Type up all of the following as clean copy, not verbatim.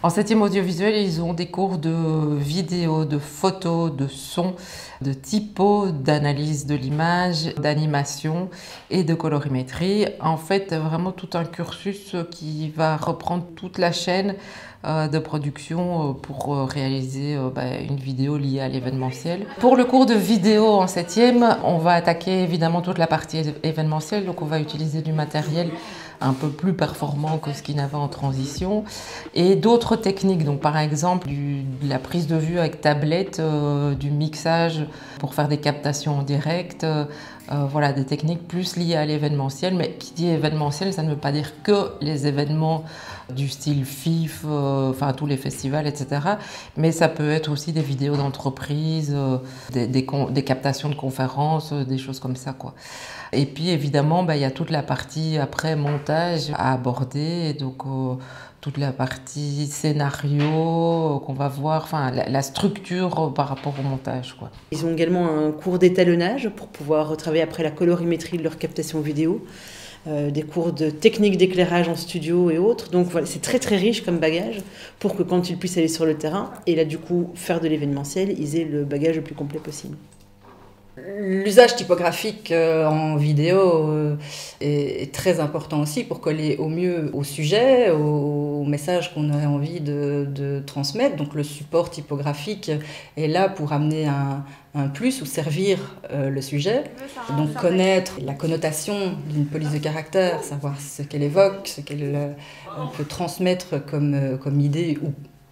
En septième audiovisuel, ils ont des cours de vidéo, de photo, de son, de typo, d'analyse de l'image, d'animation et de colorimétrie. En fait, vraiment tout un cursus qui va reprendre toute la chaîne de production pour réaliser une vidéo liée à l'événementiel. Pour le cours de vidéo en septième, on va attaquer évidemment toute la partie événementielle, donc on va utiliser du matériel un peu plus performant que ce qu'il n'avait en transition, et d'autres techniques, donc par exemple de la prise de vue avec tablette, du mixage pour faire des captations en direct, voilà, des techniques plus liées à l'événementiel. Mais qui dit événementiel, ça ne veut pas dire que les événements du style FIF, enfin tous les festivals, etc. Mais ça peut être aussi des vidéos d'entreprise, des captations de conférences, des choses comme ça, quoi. Et puis évidemment, il y a toute la partie après montage à aborder, et donc toute la partie scénario qu'on va voir, enfin la structure par rapport au montage, quoi. Ils ont également un cours d'étalonnage pour pouvoir travailler après la colorimétrie de leur captation vidéo, des cours de technique d'éclairage en studio et autres. Donc voilà, c'est très très riche comme bagage pour que quand ils puissent aller sur le terrain et là du coup faire de l'événementiel, ils aient le bagage le plus complet possible. L'usage typographique en vidéo est très important aussi pour coller au mieux au sujet, au message qu'on a envie de transmettre. Donc le support typographique est là pour amener un plus ou servir le sujet. Donc connaître la connotation d'une police de caractère, savoir ce qu'elle évoque, ce qu'elle peut transmettre comme idée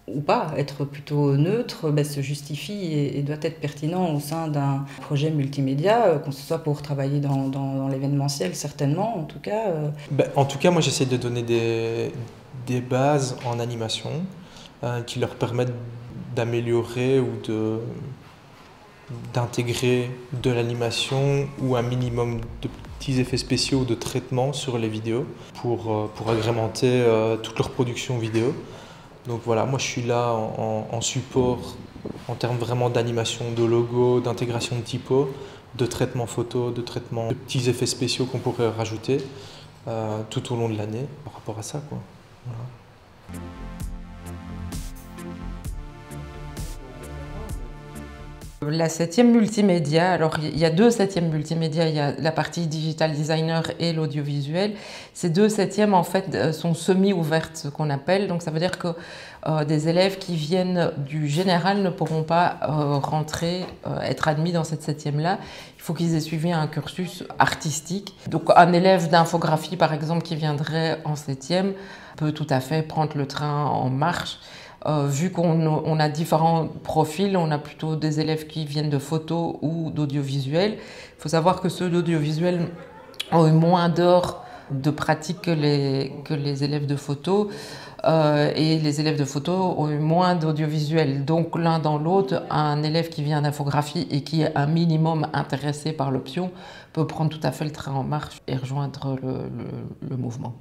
ou pas, être plutôt neutre, se justifie et doit être pertinent au sein d'un projet multimédia, que ce soit pour travailler dans l'événementiel, certainement, en tout cas. En tout cas, moi j'essaie de donner des bases en animation qui leur permettent d'améliorer ou d'intégrer de l'animation ou un minimum de petits effets spéciaux ou de traitement sur les vidéos pour agrémenter toute leur production vidéo. Donc voilà, moi je suis là en support en termes vraiment d'animation, de logo, d'intégration de typo, de traitement photo, de traitement de petits effets spéciaux qu'on pourrait rajouter tout au long de l'année par rapport à ça, quoi. Voilà. La septième multimédia, alors il y a deux septièmes multimédia, il y a la partie digital designer et l'audiovisuel. Ces deux septièmes en fait sont semi-ouvertes, ce qu'on appelle, donc ça veut dire que des élèves qui viennent du général ne pourront pas rentrer, être admis dans cette septième-là. Il faut qu'ils aient suivi un cursus artistique. Donc un élève d'infographie par exemple qui viendrait en septième peut tout à fait prendre le train en marche. Vu qu'on a différents profils, on a plutôt des élèves qui viennent de photo ou d'audiovisuel. Il faut savoir que ceux d'audiovisuel ont eu moins d'heures de pratique que les élèves de photo, et les élèves de photo ont eu moins d'audiovisuel. Donc l'un dans l'autre, un élève qui vient d'infographie et qui est un minimum intéressé par l'option peut prendre tout à fait le train en marche et rejoindre le mouvement.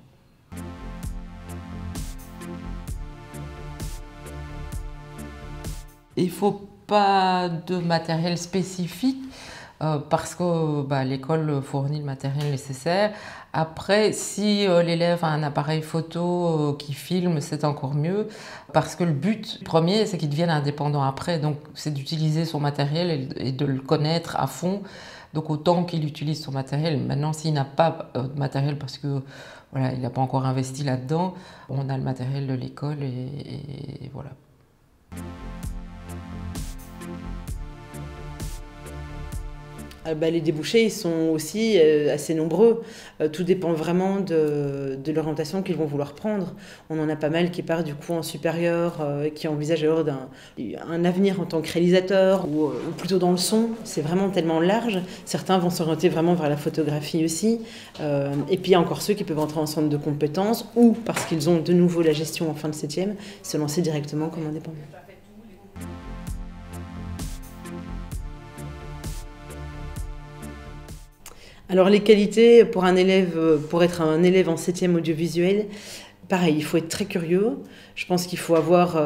Il ne faut pas de matériel spécifique parce que l'école fournit le matériel nécessaire. Après, si l'élève a un appareil photo qui filme, c'est encore mieux parce que le but premier, c'est qu'il devienne indépendant après. Donc, c'est d'utiliser son matériel et de le connaître à fond. Donc, autant qu'il utilise son matériel. Maintenant, s'il n'a pas de matériel parce que voilà, il n'a pas encore investi là-dedans, on a le matériel de l'école et voilà. Les débouchés, ils sont aussi assez nombreux. Tout dépend vraiment de l'orientation qu'ils vont vouloir prendre. On en a pas mal qui partent du coup en supérieur, qui envisagent alors un avenir en tant que réalisateur ou plutôt dans le son. C'est vraiment tellement large. Certains vont s'orienter vraiment vers la photographie aussi. Et puis il y a encore ceux qui peuvent entrer en centre de compétences ou, parce qu'ils ont de nouveau la gestion en fin de septième, se lancer directement comme indépendant. Alors les qualités pour être un élève en septième audiovisuel, Pareil, il faut être très curieux. Je pense qu'il faut avoir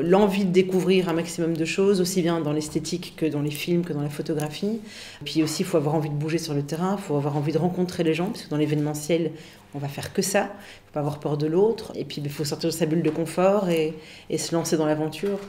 l'envie de découvrir un maximum de choses, aussi bien dans l'esthétique que dans les films, que dans la photographie. Puis aussi, il faut avoir envie de bouger sur le terrain, il faut avoir envie de rencontrer les gens, parce que dans l'événementiel, on va faire que ça. Il ne faut pas avoir peur de l'autre. Et puis, il faut sortir de sa bulle de confort et se lancer dans l'aventure.